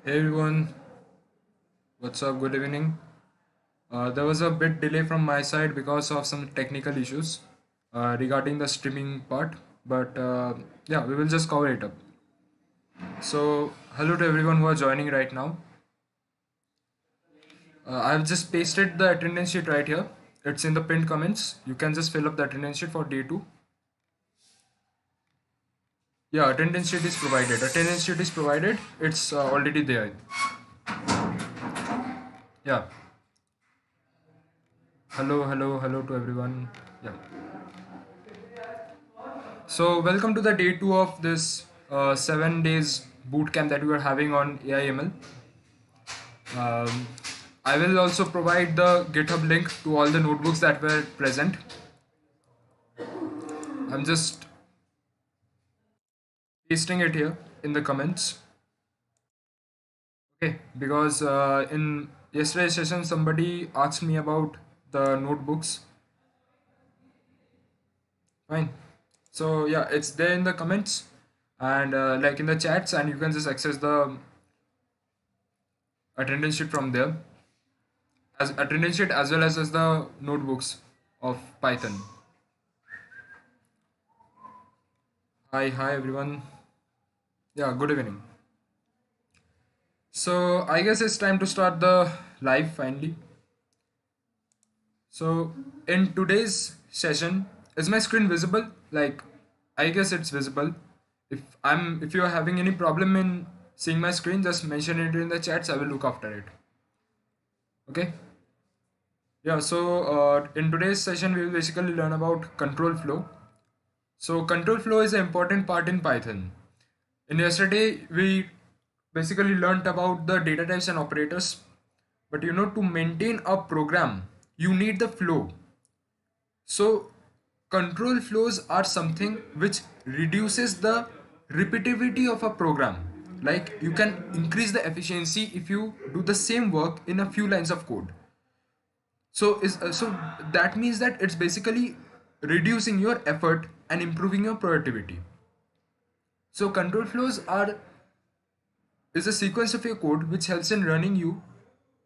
Hey everyone, what's up? Good evening. There was a bit delay from my side because of some technical issues regarding the streaming part, but yeah, we will just cover it up. So, hello to everyone who are joining right now. I've just pasted the attendance sheet right here. It's in the pinned comments. You can just fill up the attendance sheet for day 2. Yeah, attendance sheet is provided. Attendance sheet is provided. It's already there. Yeah. Hello to everyone. Yeah. So, welcome to the day 2 of this 7 days bootcamp that we are having on AIML. Um, I will also provide the GitHub link to all the notebooks that were present. I'm just pasting it here in the comments. Okay, because in yesterday's session, somebody asked me about the notebooks. Fine. So, yeah, it's there in the comments and like in the chats, and you can just access the attendance sheet from there. As attendance sheet as well as the notebooks of Python. Hi everyone. Yeah, good evening. So I guess it's time to start the live finally. So in today's session, is my screen visible? Like, I guess it's visible. If you are having any problem in seeing my screen, just mention it in the chats. I will look after it. Okay. Yeah. So in today's session, we will basically learn about control flow. So control flow is an important part in Python. In yesterday, we basically learnt about the data types and operators. But to maintain a program, you need the flow. So control flows are something which reduces the repetitivity of a program. Like you can increase the efficiency if you do the same work in a few lines of code. So that means that it's basically reducing your effort and improving your productivity. So control flows are is a sequence of your code which helps in running you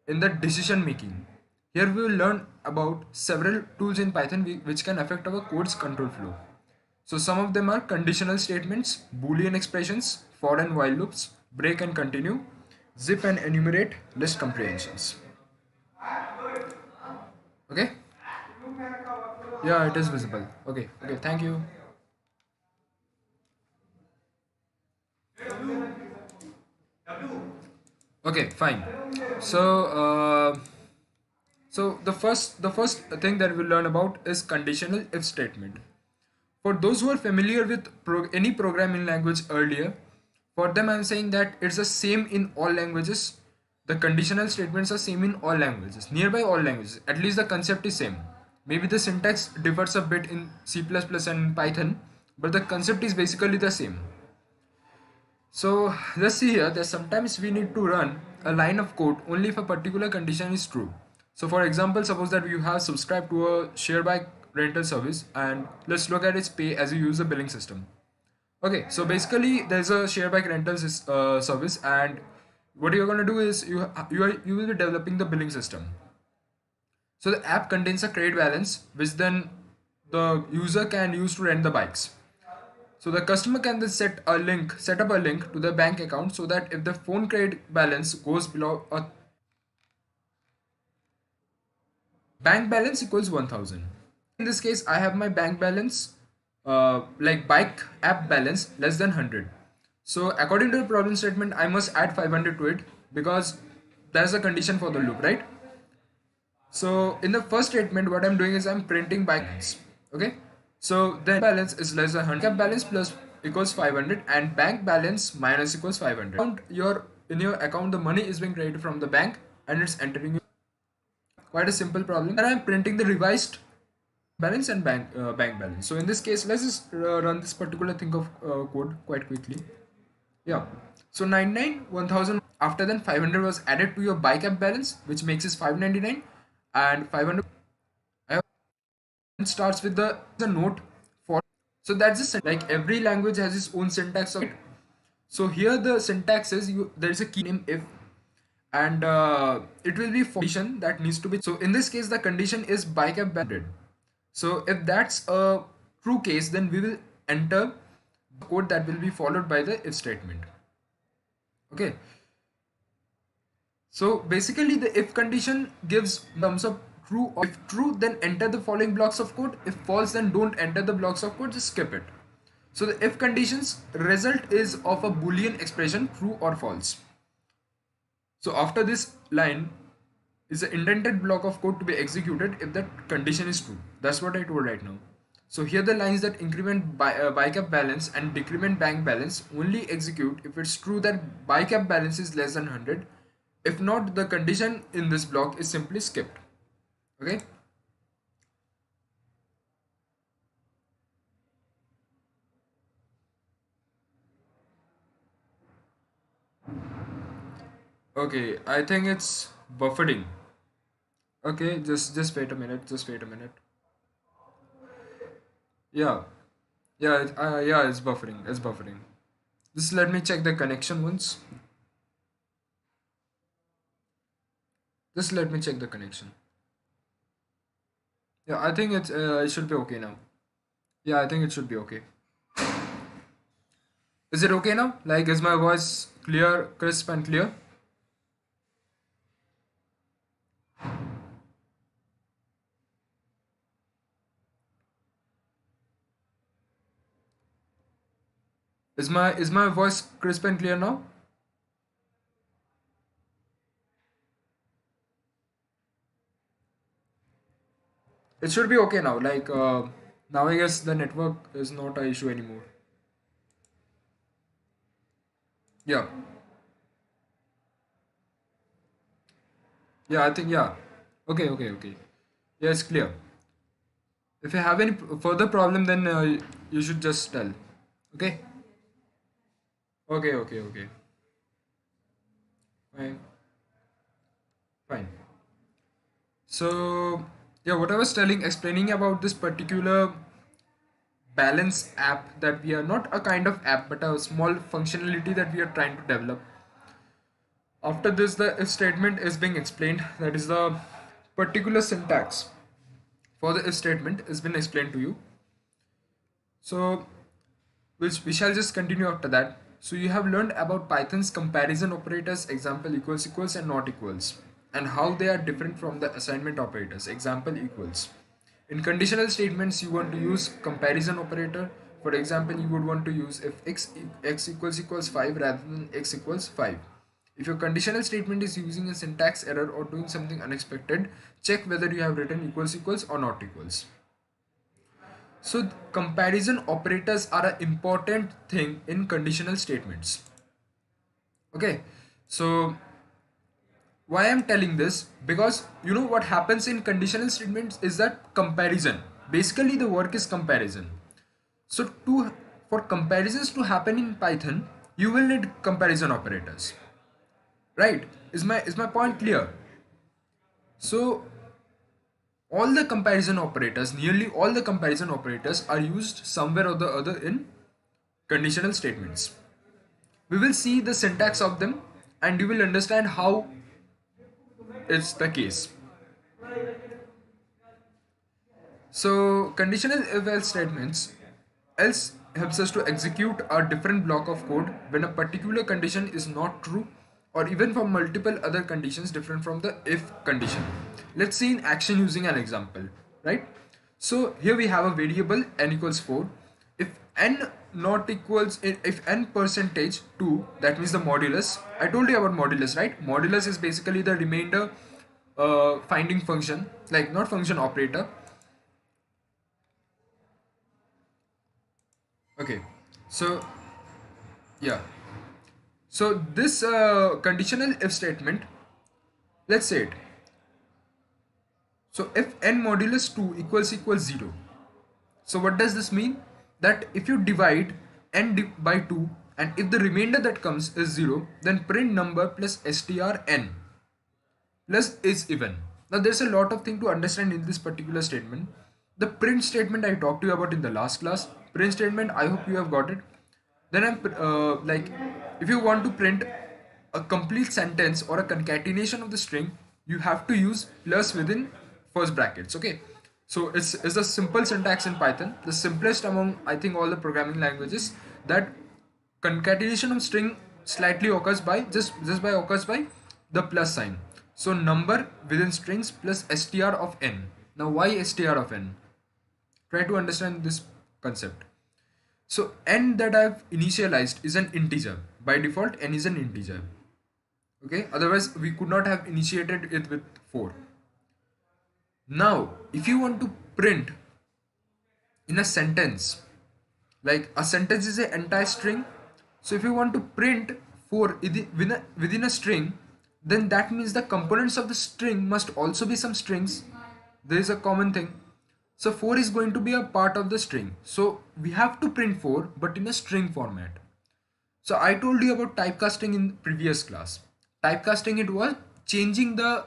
in the decision making. Here we will learn about several tools in Python which can affect our code's control flow. So some of them are conditional statements, boolean expressions, for and while loops, break and continue, zip and enumerate, list comprehensions. Okay? Yeah, it is visible. Okay, thank you. Okay, fine. So the first thing that we'll learn about is conditional if statement. For those who are familiar with any programming language earlier, for them I'm saying that it's the same in all languages. The conditional statements are same in all languages, nearby all languages. At least the concept is same. Maybe the syntax differs a bit in C++ and Python, but the concept is basically the same. So let's see here that sometimes we need to run a line of code only if a particular condition is true. So for example, suppose that you have subscribed to a share bike rental service, and let's look at its pay as you use the billing system. Okay, so basically there's a share bike rental service, and what you're gonna do is you will be developing the billing system. So the app contains a credit balance which then the user can use to rent the bikes. So the customer can then set up a link to the bank account so that if the phone credit balance goes below a bank balance equals 1000. In this case, I have my bank balance, like bike app balance less than 100. So according to the problem statement, I must add 500 to it because that's a condition for the loop, right? So in the first statement, what I'm doing is I'm printing bikes. Okay. So then balance is less than 100. Cap balance plus equals 500 and bank balance minus equals 500. In your account, the money is being credited from the bank and it's entering. Quite a simple problem. And I'm printing the revised balance and bank balance. So in this case, let's just run this particular thing of code quite quickly. Yeah. So 99, 1000. After then 500 was added to your bike app balance, which makes it 599, and 500 starts with the note for. So that's just like every language has its own syntax of it. So here the syntax is there is a key name if, and it will be for condition that needs to be. So in this case the condition is bicap bounded. So if that's a true case, then we will enter the code that will be followed by the if statement. Okay. So basically the if condition gives terms of true, or if true then enter the following blocks of code, if false then don't enter the blocks of code, just skip it. So the if conditions result is of a boolean expression true or false. So after this line is an indented block of code to be executed if that condition is true. That's what I told right now. So here the lines that increment bicap balance and decrement bank balance only execute if it's true that bicap balance is less than 100. If not, the condition in this block is simply skipped. Okay. Okay, I think it's buffering. Okay, just wait a minute. Just wait a minute. Yeah, yeah, it's buffering. It's buffering. Just let me check the connection once. Just let me check the connection. Yeah, I think it should be okay now. Yeah, I think it should be okay. Is it okay now? Like, is my voice clear, crisp, and clear? Is my voice crisp and clear now? It should be okay now. Like, now I guess the network is not an issue anymore. Yeah, yeah, I think yeah. Okay, okay, okay. Yeah, it's clear. If you have any further problem, then you should just tell. Okay. Okay, okay, okay. Fine. Fine. So, yeah, what I was explaining about this particular balance app, that we are not a kind of app, but a small functionality that we are trying to develop. After this, the if statement is being explained. That is the particular syntax for the if statement has been explained to you. So, which we shall just continue after that. So you have learned about Python's comparison operators, example equals equals and not equals, and how they are different from the assignment operators, example equals. In conditional statements, you want to use comparison operator. For example, you would want to use if x equals 5 rather than x equals 5. If your conditional statement is using a syntax error or doing something unexpected, check whether you have written equals equals or not equals. So comparison operators are an important thing in conditional statements. Okay, so why I'm telling this, because you know what happens in conditional statements is that comparison. Basically the work is comparison. So for comparisons to happen in Python, you will need comparison operators. Right? Is my point clear? So nearly all the comparison operators are used somewhere or the other in conditional statements. We will see the syntax of them and you will understand how it's the case. So conditional if-else statements else helps us to execute a different block of code when a particular condition is not true, or even for multiple other conditions different from the if condition. Let's see in action using an example, right? So here we have a variable n equals 4. If n not equals, if n percentage 2, that means the modulus. I told you about modulus, right? Modulus is basically the remainder finding function, like not function operator. Okay, so yeah, so this conditional if statement, let's say it. So if n modulus 2 equals 0. So what does this mean? That if you divide n by 2 and if the remainder that comes is 0, then print number plus strn plus is even. Now there's a lot of thing to understand in this particular statement. The print statement I talked to you about in the last class. Print statement, I hope you have got it. Then like, if you want to print a complete sentence or a concatenation of the string, you have to use plus within first brackets. Okay, so it's a simple syntax in Python, the simplest among I think all the programming languages, that concatenation of string slightly occurs by just by occurs by the plus sign. So number within strings plus str of n. Now why str of n? Try to understand this concept. So n that I've initialized is an integer. By default, n is an integer. Okay, otherwise we could not have initiated it with 4. Now, if you want to print in a sentence, like a sentence is an entire string, so if you want to print 4 within a string, then that means the components of the string must also be some strings. There is a common thing. So 4 is going to be a part of the string. So we have to print 4 but in a string format. So I told you about typecasting in previous class. Typecasting, it was changing the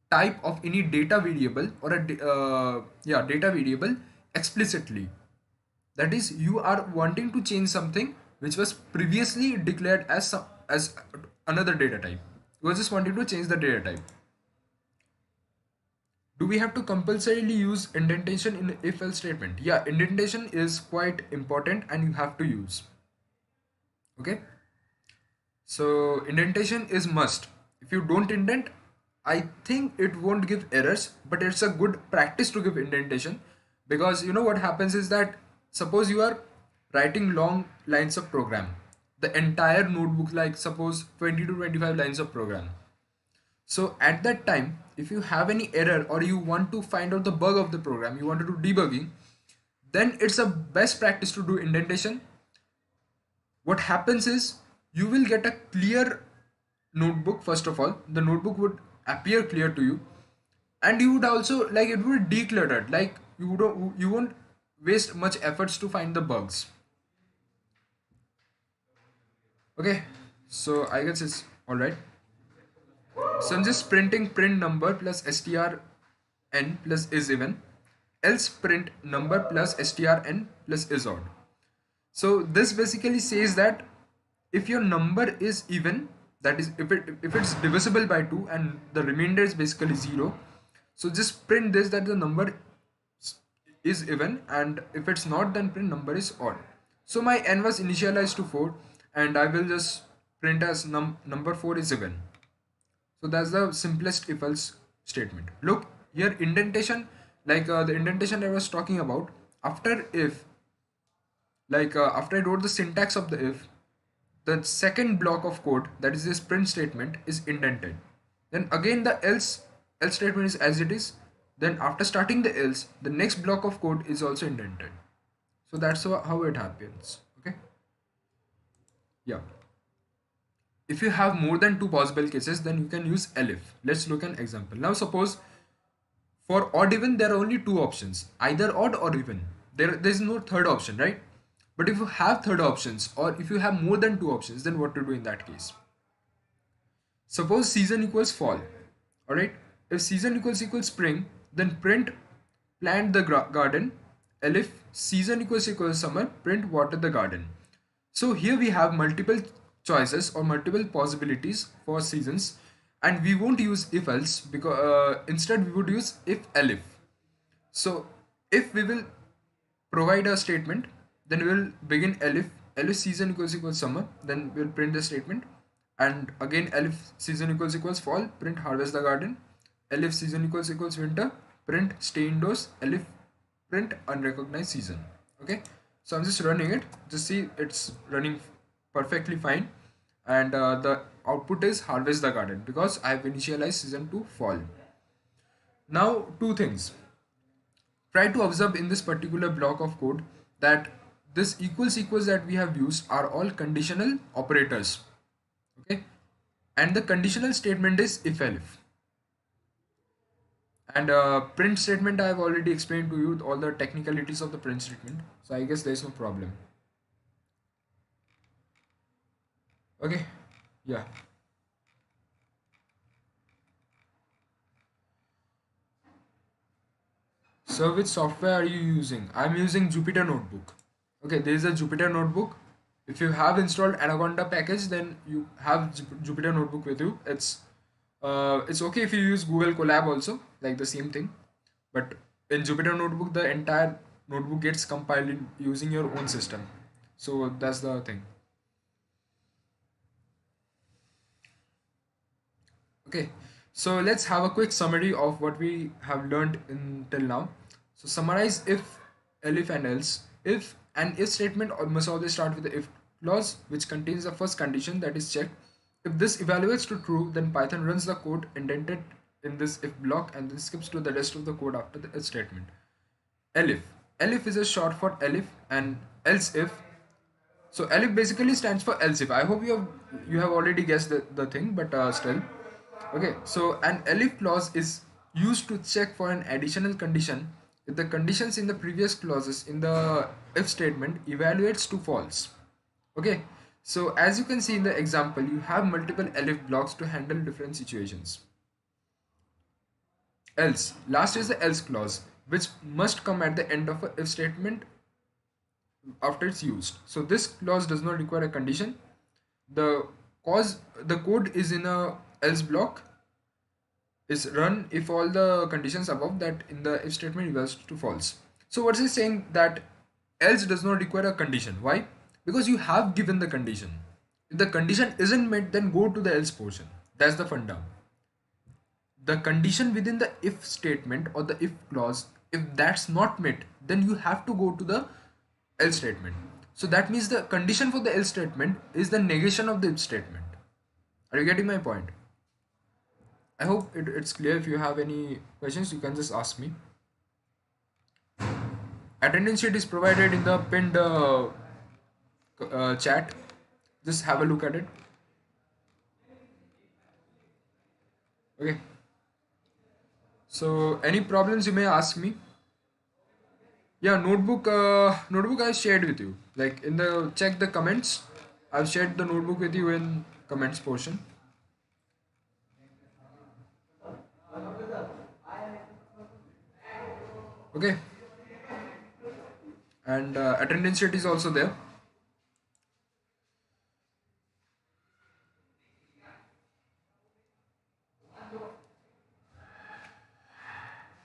type of any data variable or data variable explicitly. That is, you are wanting to change something which was previously declared as another data type. You are just wanting to change the data type. Do we have to compulsorily use indentation in if-else statement? Yeah, indentation is quite important and you have to use. Okay. So indentation is must. If you don't indent, I think it won't give errors, but it's a good practice to give indentation, because you know what happens is that suppose you are writing long lines of program, the entire notebook, like suppose 20 to 25 lines of program. So at that time, if you have any error or you want to find out the bug of the program, you want to do debugging, then it's a best practice to do indentation. What happens is you will get a clear notebook. First of all, the notebook would appear clear to you, and you would also, like, it would be decluttered, like you won't waste much efforts to find the bugs. Okay, so I guess it's all right. So I'm just printing print number plus strn plus is even, else print number plus strn plus is odd. So this basically says that if your number is even, that is if it's divisible by 2 and the remainder is basically 0, so just print this, that the number is even, and if it's not, then print number is odd. So my n was initialized to 4 and I will just print as number 4 is even. So that's the simplest if else statement. Look here, indentation, like the indentation I was talking about, after if, like after I wrote the syntax of the if, the second block of code, that is this print statement, is indented. Then again the else statement is as it is. Then after starting the else, the next block of code is also indented. So that's how it happens. Okay. Yeah. If you have more than two possible cases, then you can use elif. Let's look at an example. Now suppose for odd even there are only two options, either odd or even. There is no third option, right? But if you have third options, or if you have more than two options, then what to do in that case? Suppose season equals fall. Alright, if season equals spring, then print plant the garden. Elif season equals summer, print water the garden. So here we have multiple choices or multiple possibilities for seasons, and we won't use if else, because instead we would use if-elif. So if we will provide a statement, then we will begin elif season equals summer, then we'll print the statement, and again elif season equals fall, print harvest the garden. Elif season equals winter, print stay indoors. Elif print unrecognized season. Okay, so I'm just running it, just see it's running perfectly fine, and the output is harvest the garden because I've initialized season to fall. Now two things, try to observe in this particular block of code that this equals that we have used are all conditional operators. Okay, and the conditional statement is if-elif, and print statement I have already explained to you all the technicalities of the print statement, so I guess there is no problem. Okay, yeah. So which software are you using? I'm using Jupyter Notebook. Okay, there is a Jupyter Notebook. If you have installed Anaconda package, then you have Jupyter Notebook with you. It's okay if you use Google Colab also, like the same thing. But in Jupyter Notebook, the entire notebook gets compiled using your own system. So that's the thing. Okay, so let's have a quick summary of what we have learned until now. So summarize if, elif and else. If an if statement must always start with the if clause, which contains the first condition that is checked. If this evaluates to true, then Python runs the code indented in this if block and then skips to the rest of the code after the if statement. Elif. Elif is a short for elif and else if. So elif basically stands for else if. I hope you have already guessed the thing, but still. Okay, so an elif clause is used to check for an additional condition if the conditions in the previous clauses in the if statement evaluates to false. Okay, so as you can see in the example, you have multiple elif blocks to handle different situations. Else, last is the else clause, which must come at the end of a if statement after it's used. So this clause does not require a condition. The cause the code is in a else block is run if all the conditions above that in the if statement equals to false. So what's it saying that else does not require a condition? Why? Because you have given the condition. If the condition isn't met, then go to the else portion. That's the funda. The condition within the if statement or the if clause, if that's not met, then you have to go to the else statement. So that means the condition for the else statement is the negation of the if statement. Are you getting my point? I hope it's clear. If you have any questions, you can just ask me. Attendance sheet is provided in the pinned chat. Just have a look at it. Okay. So any problems you may ask me. Yeah, notebook I shared with you. Like in the check the comments. I've shared the notebook with you in comments portion. Okay. And attendance sheet is also there.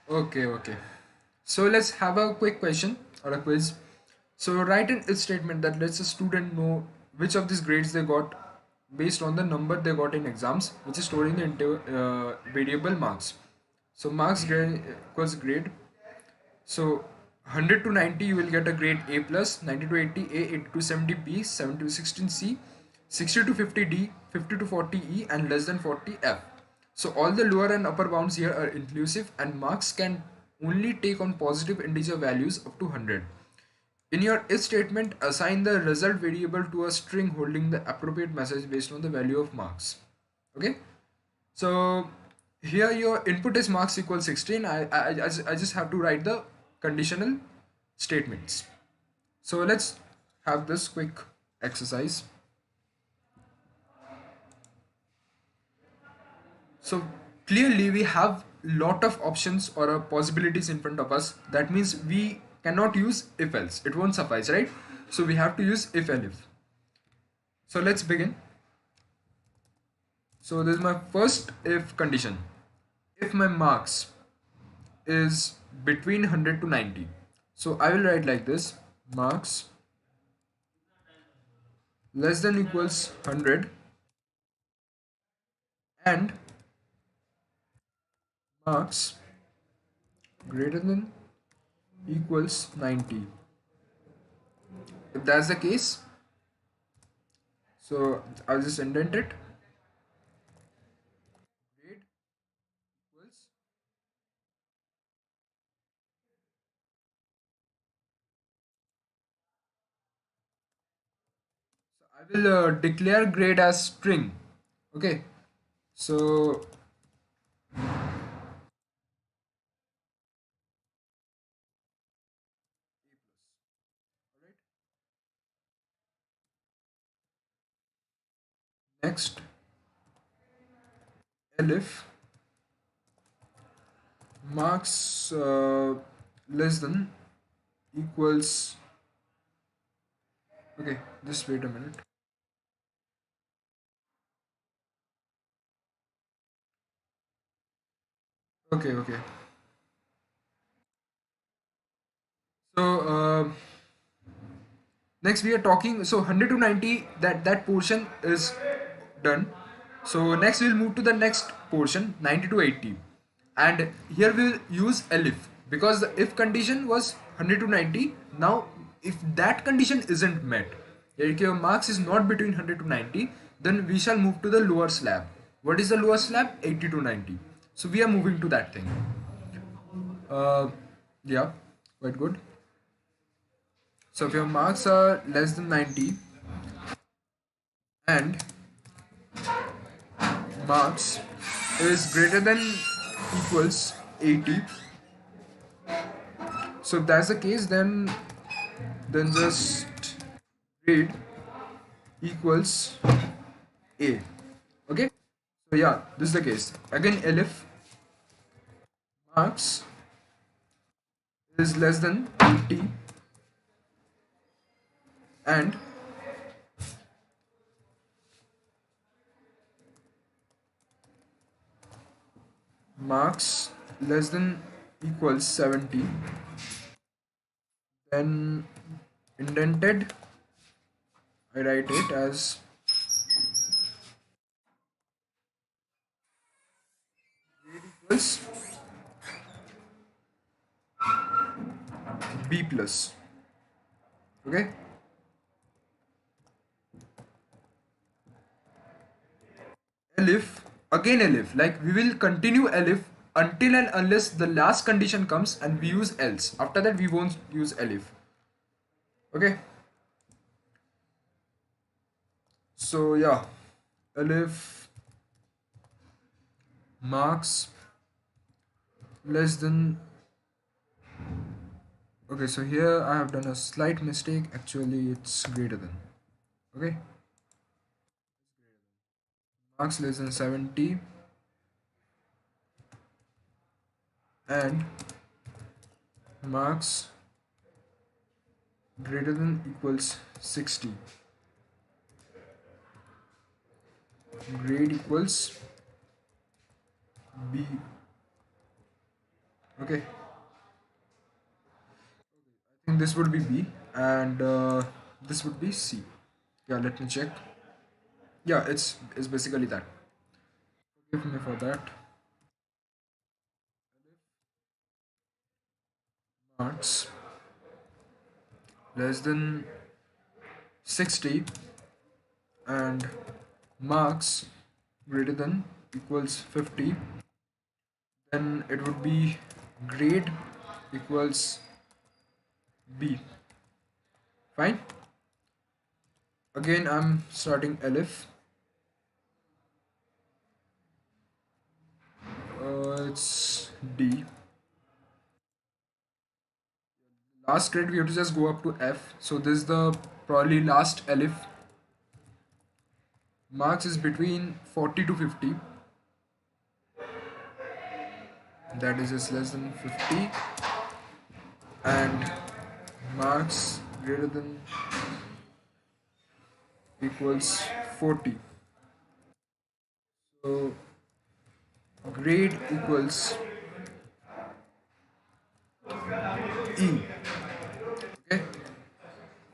Okay. So let's have a quick question or a quiz. So write an if statement that lets a student know which of these grades they got based on the number they got in exams, which is stored in the variable marks. So marks grade equals grade. So 100 to 90 you will get a grade A plus, 90 to 80 A, 80 to 70 B, 70 to 16 C, 60 to 50 D, 50 to 40 E and less than 40 F. So all the lower and upper bounds here are inclusive and marks can only take on positive integer values up to 100. In your if statement, assign the result variable to a string holding the appropriate message based on the value of marks. Okay, so here your input is marks equals 16. I just have to write the conditional statements. So let's have this quick exercise. So clearly we have lot of options or possibilities in front of us. That means we cannot use if else. It won't suffice, right? So we have to use if-elif. So let's begin. So this is my first if condition. If my marks is between 100 to 90. So I will write like this: marks less than equals 100 and marks greater than equals 90. If that's the case, so I'll just indent it. Grade equals. So I will declare grade as string. Okay. So next, elif marks less than equals Okay, just wait a minute. Okay, okay. So next we are talking. So 100 to 90, that portion is done. So next we'll move to the next portion, 90 to 80, and here we'll use elif because the if condition was 100 to 90. Now if that condition isn't met, if your marks is not between 100 to 90, then we shall move to the lower slab. What is the lower slab? 80 to 90. So we are moving to that thing. Uh, yeah, quite good. So if your marks are less than 90 and marks is greater than equals 80, so if that's the case, then just grade equals A. Okay. So yeah, this is the case. Again, elif marks is less than 80 and marks less than equals 70, then indented I write it as equals B plus. Okay. Elif, again elif, like we will continue elif until and unless the last condition comes and we use else. After that we won't use elif. Okay. So yeah, elif marks less than. Okay, so here I have done a slight mistake. Actually, it's greater than. Okay, marks less than 70 and marks greater than equals 60. Grade equals B. Okay, I think this would be B and this would be C. Yeah, let me check. Yeah, it's basically that. Forgive me for that. Marks less than 60 and marks greater than equals 50, then it would be grade equals B. Fine. Again, I'm starting elif. It's D. Last grade we have to just go up to F. So this is the probably last elif. Marks is between 40 to 50. That is just less than 50. And marks greater than equals 40. So grade equals E. Okay.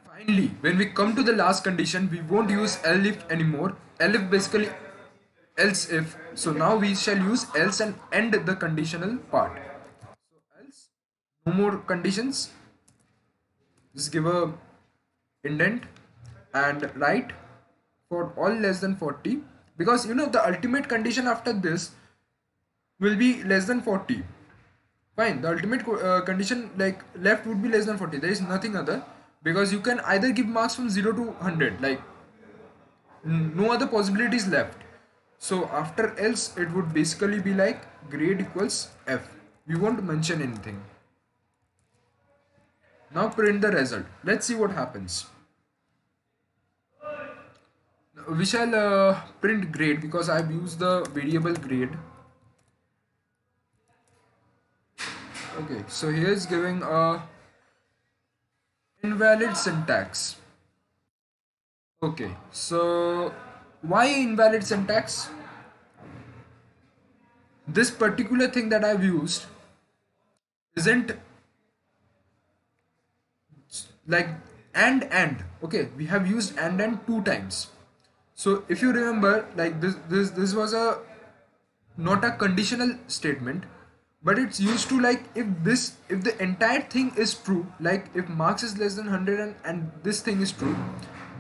Finally, when we come to the last condition, we won't use elif anymore. Elif basically else if. So now we shall use else and end the conditional part. So else, no more conditions. Just give a indent and write for all less than 40, because you know the ultimate condition after this will be less than 40. Fine, the ultimate condition like left would be less than 40. There is nothing other, because you can either give marks from 0 to 100, like no other possibilities left. So after else it would basically be like grade equals F. We won't mention anything. Now print the result. Let's see what happens. We shall print grade because I've used the variable grade. Okay, so here's giving a invalid syntax. Okay, so why invalid syntax? This particular thing that I've used isn't like and okay, we have used and two times. So if you remember, like this was a not a conditional statement, but it's used to, like, if the entire thing is true, like if marks is less than 100 and this thing is true,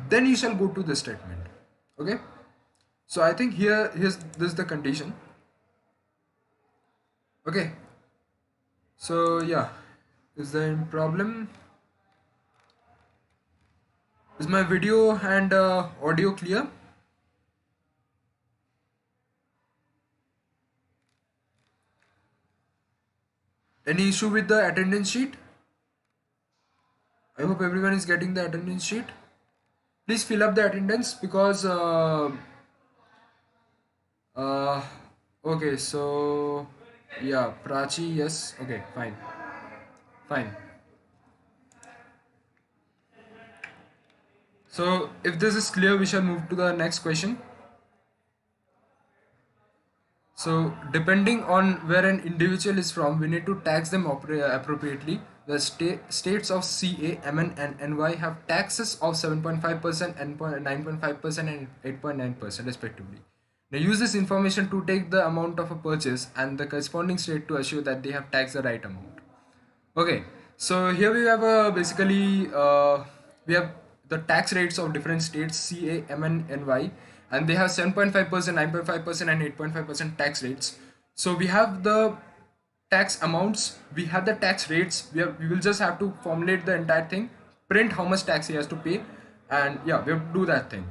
then you shall go to this statement. Okay, so I think here's this is the condition. Okay, so yeah, is there any problem? Is my video and audio clear? Any issue with the attendance sheet? I hope everyone is getting the attendance sheet. Please fill up the attendance because uh okay, so yeah, Prachi, yes, okay, fine, fine. So if this is clear, we shall move to the next question. So depending on where an individual is from, we need to tax them appropriately. The states of CA, MN, and NY have taxes of 7.5%, 9.5%, and 8.9% respectively. Now use this information to take the amount of a purchase and the corresponding state to assure that they have taxed the right amount. Okay, so here we have basically we have the tax rates of different states C, A, M, and Y, and they have 7.5%, 9.5%, and 8.5% tax rates. So we have the tax amounts, we have the tax rates. We will just have to formulate the entire thing, print how much tax he has to pay, and yeah, we have to do that thing.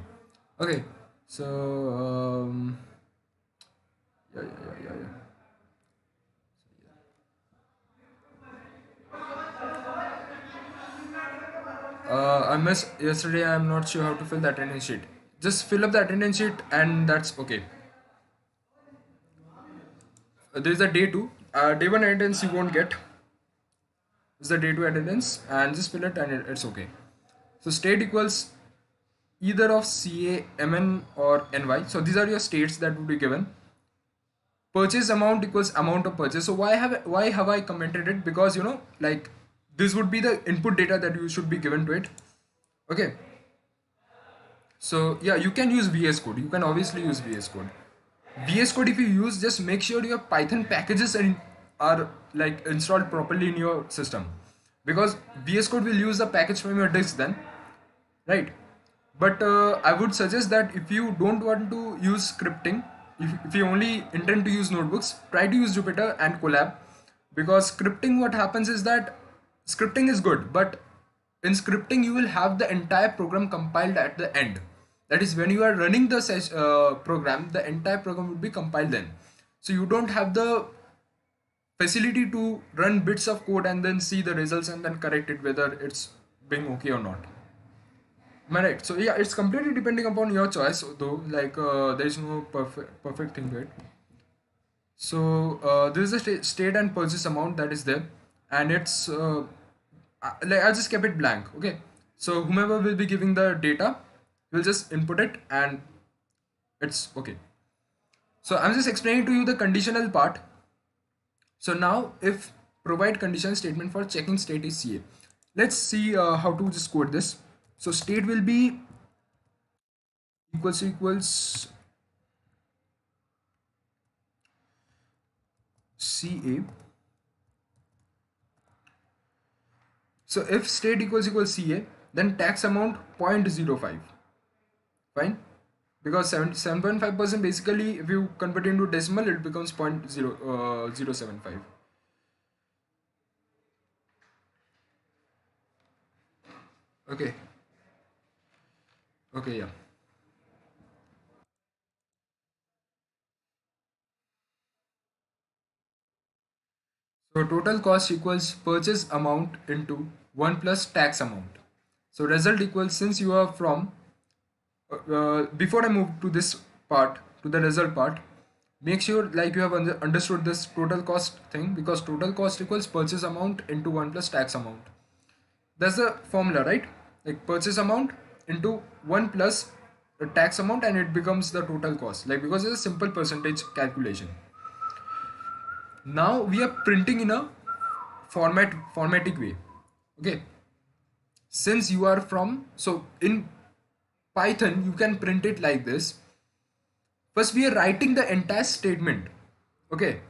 Okay, so yeah. I missed yesterday. I'm not sure how to fill the attendance sheet. Just fill up the attendance sheet, and that's okay. There is a day two. Day one attendance you won't get. This is the day two attendance, and just fill it, and it's okay. So state equals either of CA, MN, or NY. So these are your states that would be given. Purchase amount equals amount of purchase. So why have I commented it? Because like this would be the input data that you should be given to it. Okay. So yeah, you can use VS Code. You can obviously use VS Code. VS Code, if you use, just make sure your Python packages are like installed properly in your system, because VS Code will use the package from your disk then, right? But I would suggest that if you don't want to use scripting, if you only intend to use notebooks, try to use Jupyter and Colab, because scripting, what happens is that scripting is good, but in scripting you will have the entire program compiled at the end. That is, when you are running the program, the entire program will be compiled then. So you don't have the facility to run bits of code and then see the results and then correct it whether it's being okay or not. Am I right? So yeah, it's completely depending upon your choice though. Like there is no perfect thing to it. So there is a state and purchase amount that is there, and it's like I just kept it blank. Okay, so whomever will be giving the data will just input it, and it's okay. So I'm just explaining to you the conditional part. So now, if provide condition statement for checking state is CA, let's see how to just code this. So state will be equals CA. So if state equals CA, then tax amount 0.05. Fine, because 7.5% basically, if you convert into decimal, it becomes 0.075. Okay. Okay, yeah. So total cost equals purchase amount into 1 plus tax amount. So result equals, since you are from, before I move to this part, to the result part, make sure like you have understood this total cost thing, because total cost equals purchase amount into 1 plus tax amount. That's the formula, right? Like purchase amount into 1 plus the tax amount, and it becomes the total cost, like, because it's a simple percentage calculation. Now we are printing in a formatic way. Okay, since you are from, so in Python you can print it like this. First we are writing the entire statement. Okay,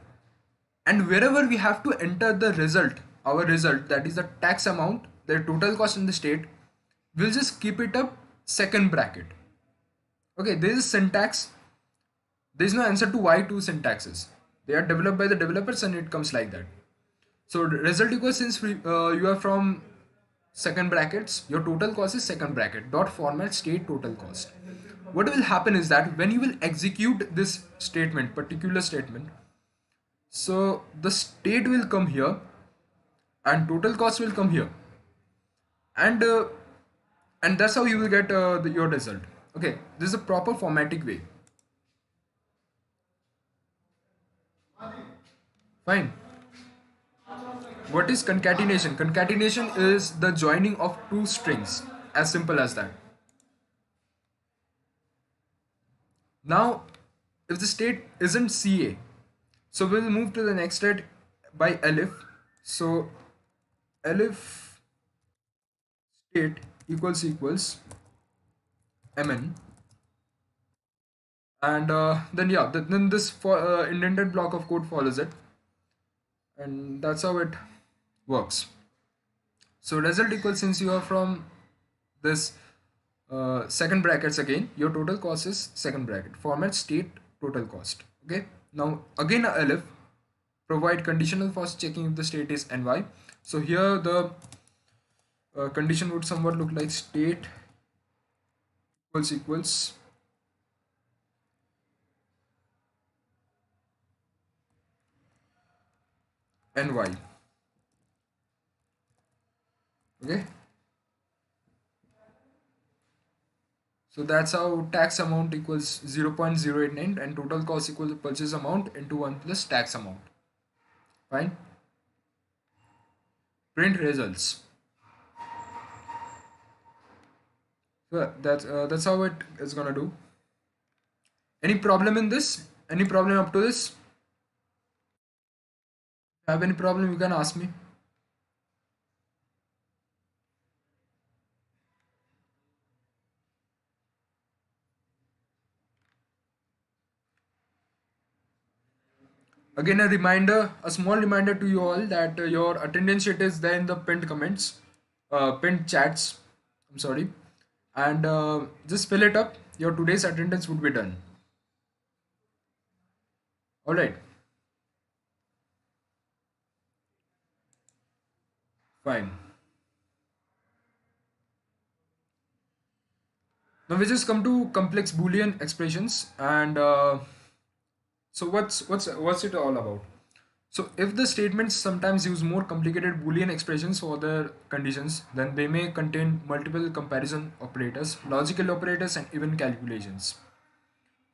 and wherever we have to enter the result, our result, that is the tax amount, the total cost in the state, we'll just keep it up second bracket. Okay, there is syntax. There is no answer to why two syntaxes. They are developed by the developers, and it comes like that. So result equals, since you are from second brackets, your total cost is second bracket dot format state total cost. What will happen is that when you will execute this statement, particular statement, so the state will come here and total cost will come here, and uh, and that's how you will get your result. Okay, this is a proper formatting way. Fine. What is concatenation? Concatenation is the joining of two strings, as simple as that. Now, if the state isn't CA, so we'll move to the next state by elif. So elif state equals mn, and then yeah, then this indented block of code follows it, and that's how it works. So result equals, since you are from this second brackets, again your total cost is second bracket format state total cost. Okay, now again elif provide conditional for checking if the state is ny. So here the condition would somewhat look like state equals ny. Okay, so that's how tax amount equals 0.089 and total cost equals purchase amount into 1 plus tax amount. Fine. Print results. So that's how it is gonna do. Any problem in this? Any problem up to this? If you have any problem, you can ask me. Again, a reminder, a small reminder to you all that your attendance sheet is there in the pinned comments, pinned chats. I'm sorry, and just fill it up. Your today's attendance would be done. All right, fine. Now we just come to complex Boolean expressions, and so what's it all about? So if the statements sometimes use more complicated Boolean expressions for their conditions, then they may contain multiple comparison operators, logical operators, and even calculations.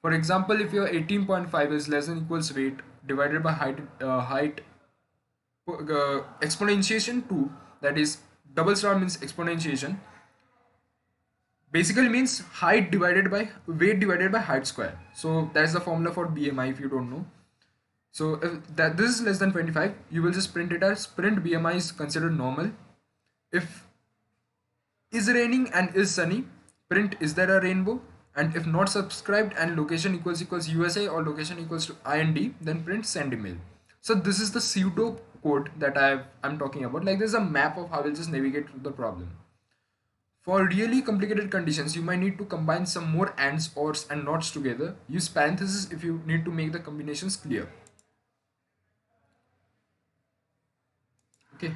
For example, if your 18.5 is less than equals weight divided by height exponentiation 2, that is double star means exponentiation, basically means height divided by weight divided by height square. So that's the formula for BMI if you don't know. So if that this is less than 25, you will just print it as print BMI is considered normal. If is raining and is sunny, print is there a rainbow, and if not subscribed and location equals USA or location equals to IND, then print send email. So this is the pseudo code that I'm talking about. Like there's a map of how we'll just navigate through the problem. For really complicated conditions, you might need to combine some more ands, ors, and nots together. Use parentheses if you need to make the combinations clear. Okay.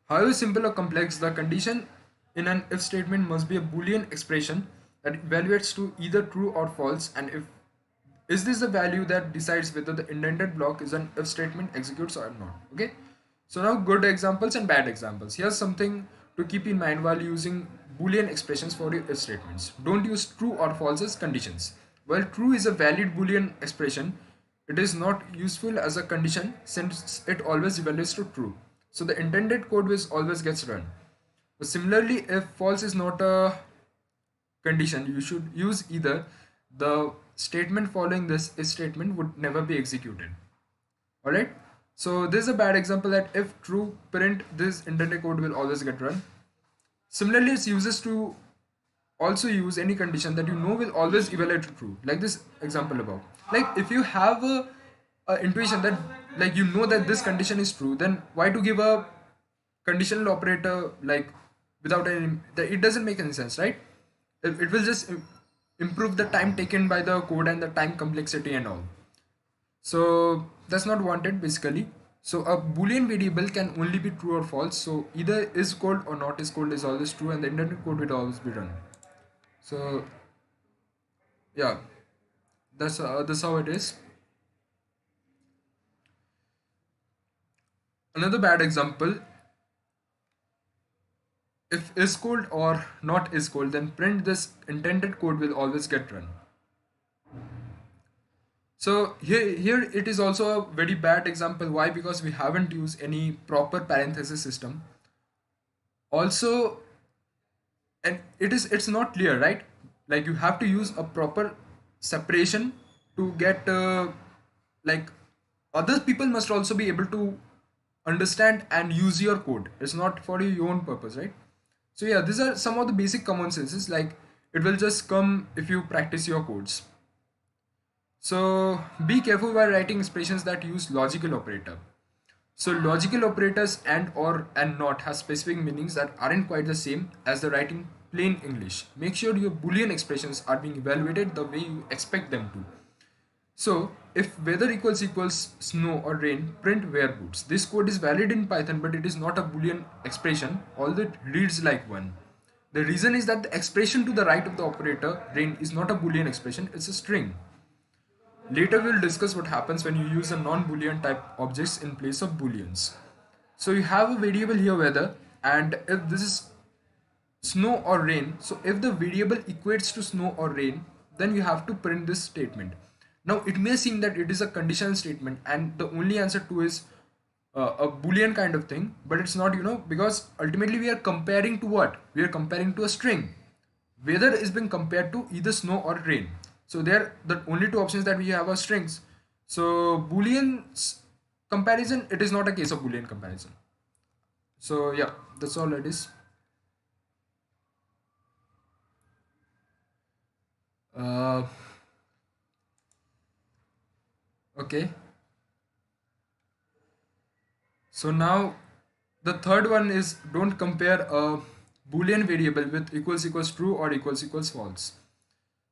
However simple or complex, the condition in an if statement must be a Boolean expression that evaluates to either true or false, and if is this the value that decides whether the indented block is an if statement executes or not. Okay. So now good examples and bad examples. Here's something to keep in mind while using Boolean expressions for your if statements. Don't use true or false as conditions. While true is a valid Boolean expression, it is not useful as a condition since it always evaluates to true. So the intended code always gets run. But similarly, if false is not a condition, you should use either. The statement following this if statement would never be executed. Alright, so this is a bad example that if true, print this intended code will always get run. Similarly, it's uses to also use any condition that you know will always evaluate to true, like this example above. Like if you have a intuition that, like, you know that this condition is true, then why to give a conditional operator, like, without any, that it doesn't make any sense, right? It will just improve the time taken by the code and the time complexity and all. So that's not wanted basically. So a boolean variable can only be true or false. So either is called or not is called is always true, and the intended code will always be run. So yeah, that's how it is. Another bad example: if is called or not is called, then print this intended code will always get run. So here it is also a very bad example. Why? Because we haven't used any proper parenthesis system. Also, and it's not clear, right? Like you have to use a proper separation to get like other people must also be able to understand and use your code. It's not for your own purpose, right? So yeah, these are some of the basic common senses. Like it will just come if you practice your codes. So be careful while writing expressions that use logical operator. So logical operators and, or, and not have specific meanings that aren't quite the same as the writing plain English. Make sure your Boolean expressions are being evaluated the way you expect them to. So if weather equals snow or rain, print where boots. This code is valid in Python, but it is not a Boolean expression, although it reads like one. The reason is that the expression to the right of the operator rain is not a Boolean expression, it's a string. Later we'll discuss what happens when you use a non-boolean type objects in place of booleans. So you have a variable here weather, and if this is snow or rain, so if the variable equates to snow or rain, then you have to print this statement. Now it may seem that it is a conditional statement and the only answer to is a boolean kind of thing, but it's not, because ultimately we are comparing to what? We are comparing to a string. Weather is being compared to either snow or rain. So there the only two options that we have are strings. So boolean comparison, it is not a case of boolean comparison. So yeah, that's all it is. uh, okay, so now the third one is don't compare a boolean variable with equals true or equals false.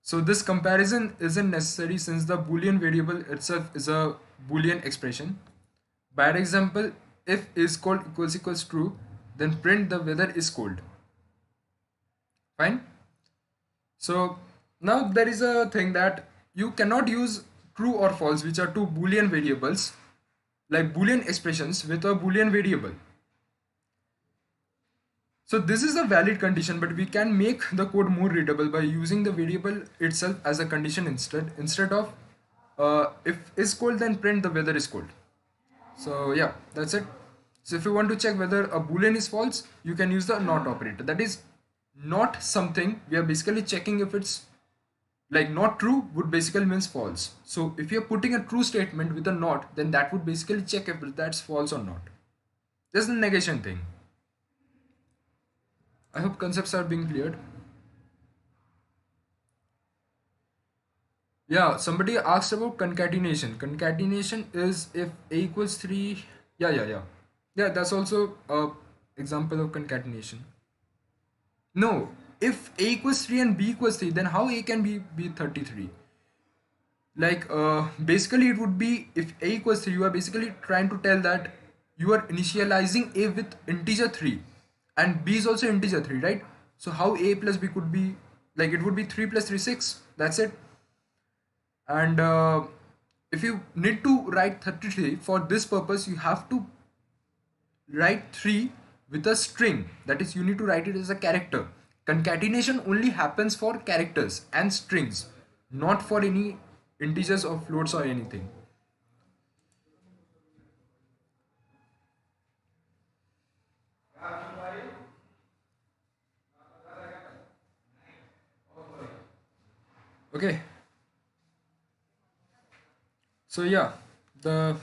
So this comparison isn't necessary since the boolean variable itself is a boolean expression. Bad example: if is called equals true, then print the weather is cold. Fine. So now there is a thing that you cannot use true or false, which are two boolean variables, like boolean expressions, with a boolean variable. So this is a valid condition, but we can make the code more readable by using the variable itself as a condition instead of if is cold, then print the weather is cold. So yeah, that's it. So if you want to check whether a boolean is false, you can use the not operator. That is not something, we are basically checking if it's, like, not true would basically means false. So if you're putting a true statement with a not, then that would basically check if that's false or not. This is the negation thing. I hope concepts are being cleared. Yeah, somebody asked about concatenation. Concatenation is if a equals 3. Yeah. Yeah, that's also a example of concatenation. No, if a equals 3 and b equals 3, then how a can be 33? Like basically it would be if a equals 3, you are basically trying to tell that you are initializing a with integer 3 and b is also integer 3, right? So how a plus b could be, like, it would be 3 plus 3 6, that's it. And if you need to write 33 for this purpose, you have to write 3 with a string, that is you need to write it as a character. Concatenation only happens for characters and strings, not for any integers or floats or anything. Okay, so yeah, the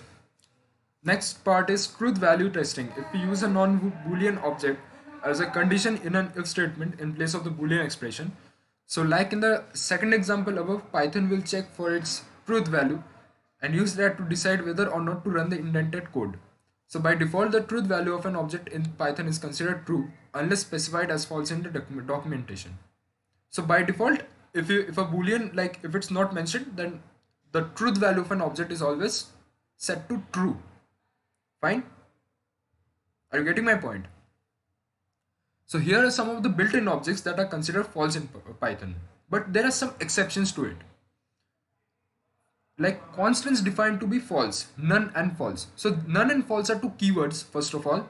next part is truth value testing. If we use a non-boolean object as a condition in an if statement in place of the boolean expression, so like in the second example above, Python will check for its truth value and use that to decide whether or not to run the indented code. So by default, the truth value of an object in Python is considered true unless specified as false in the documentation. So by default, if a boolean, like if it's not mentioned, then the truth value of an object is always set to true. Fine? Are you getting my point? So here are some of the built-in objects that are considered false in Python, but there are some exceptions to it. Like constants defined to be false, none and false. So none and false are two keywords first of all,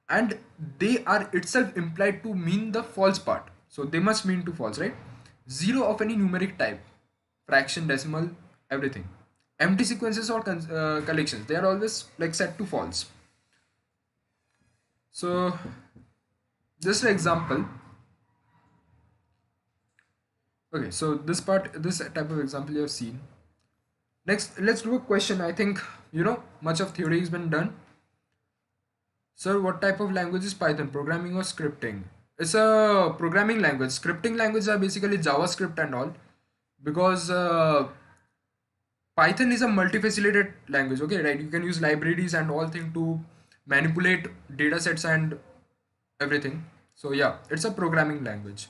and they are itself implied to mean the false part. So they must mean to false, right? Zero of any numeric type, fraction, decimal, everything. Empty sequences or collections, they are always like set to false. So just an example. Okay, so this type of example you have seen. Next, let's do a question. I think much of theory has been done. Sir, what type of language is Python? Programming or scripting? It's a programming language. Scripting languages are basically JavaScript and all, because Python is a multifaceted language. Okay, right? You can use libraries and all thing to manipulate data sets and everything. So yeah, it's a programming language.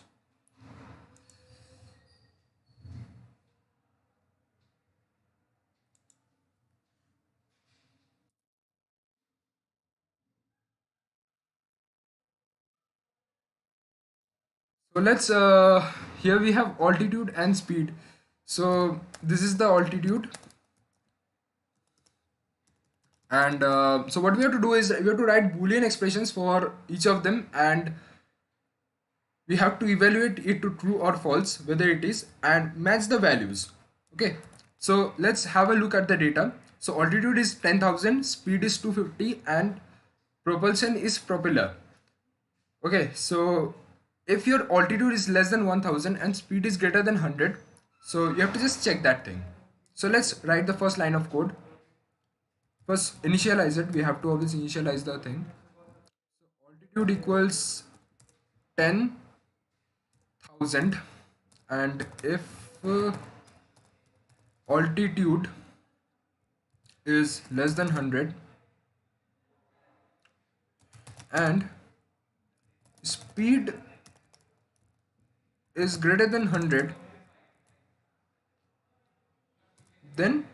So let's here we have altitude and speed. So this is the altitude, and so what we have to do is we have to write boolean expressions for each of them, and we have to evaluate it to true or false whether it is and match the values. Okay, so let's have a look at the data. So altitude is 10,000, speed is 250, and propulsion is propeller. Okay, so if your altitude is less than 1000 and speed is greater than 100, so you have to just check that thing. So let's write the first line of code. First initialize it. We have to always initialize the thing. Altitude equals 10,000, and if altitude is less than 100 and speed is greater than 100, then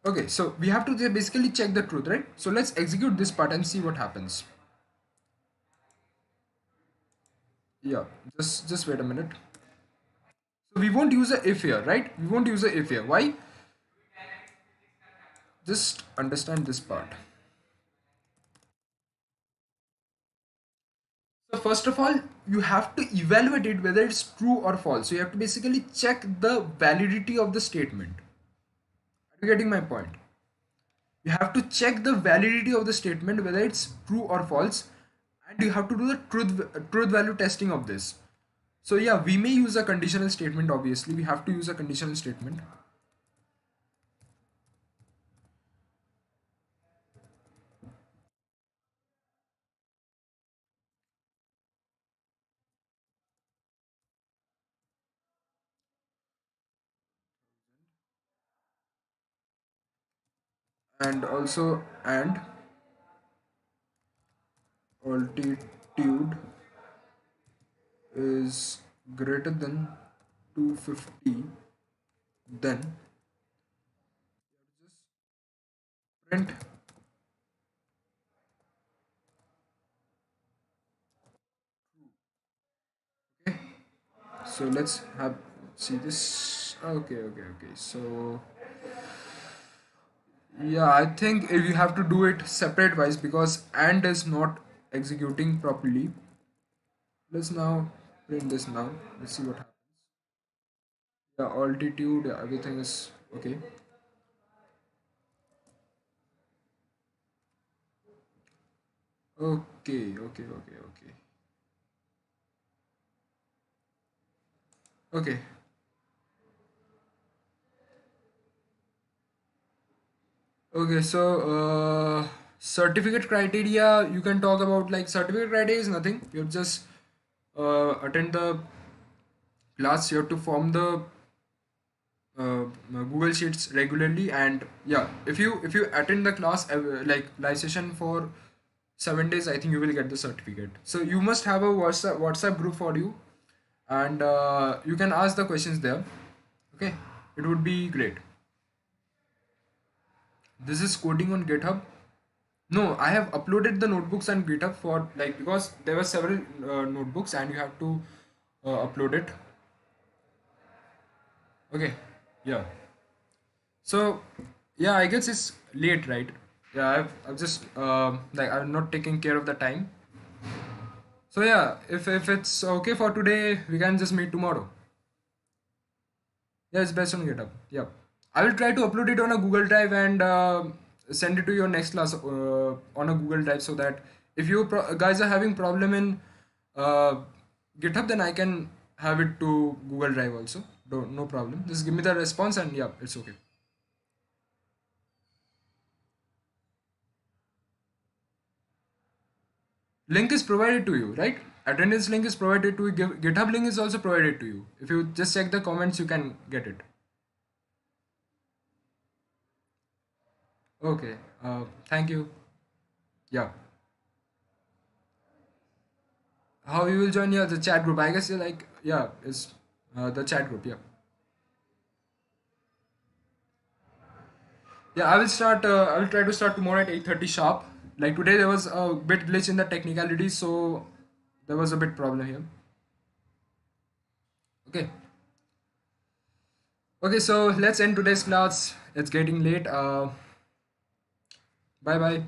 okay, so we have to basically check the truth, right? So let's execute this part and see what happens. Yeah, just wait a minute. So we won't use a if here, right? We won't use a if here. Why? Just understand this part. So first of all, you have to evaluate it whether it's true or false. So you have to basically check the validity of the statement. Are you getting my point? You have to check the validity of the statement whether it's true or false, and you have to do the truth value testing of this. So yeah, we may use a conditional statement. Obviously, we have to use a conditional statement. And also and altitude is greater than 250, then print. Okay, so let's have see this. Okay, so yeah, I think if you have to do it separate wise because and is not executing properly. Let's now print this now. Let's see what happens. The altitude, everything is okay. Okay. Okay. Okay, so certificate criteria, you can talk about like certificate criteria is nothing. You just attend the class, you have to form the Google Sheets regularly, and yeah, if you attend the class like live session for 7 days, I think you will get the certificate. So you must have a WhatsApp group for you, and you can ask the questions there. Okay, it would be great. This is coding on GitHub. No, I have uploaded the notebooks on GitHub for like because there were several notebooks and you have to upload it. Okay, yeah. So yeah, I guess it's late, right? Yeah, I've just like I'm not taking care of the time. So yeah, if it's okay for today, we can just meet tomorrow. Yeah, it's best on GitHub. Yeah, I will try to upload it on a Google Drive and send it to your next class on a Google Drive so that if you guys are having problem in uh, GitHub, then I can have it to Google Drive also. No problem. Just give me the response and yeah, it's okay. Link is provided to you, right? Attendance link is provided to you. GitHub link is also provided to you. If you just check the comments, you can get it. Okay. Thank you. Yeah. How you will join? Yeah, the chat group. I guess you like. Yeah, it's the chat group. Yeah. Yeah, I will start. I will try to start tomorrow at 8:30 sharp. Like today, there was a bit glitch in the technicalities, so there was a bit problem here. Okay. Okay, so let's end today's class. It's getting late. Bye bye.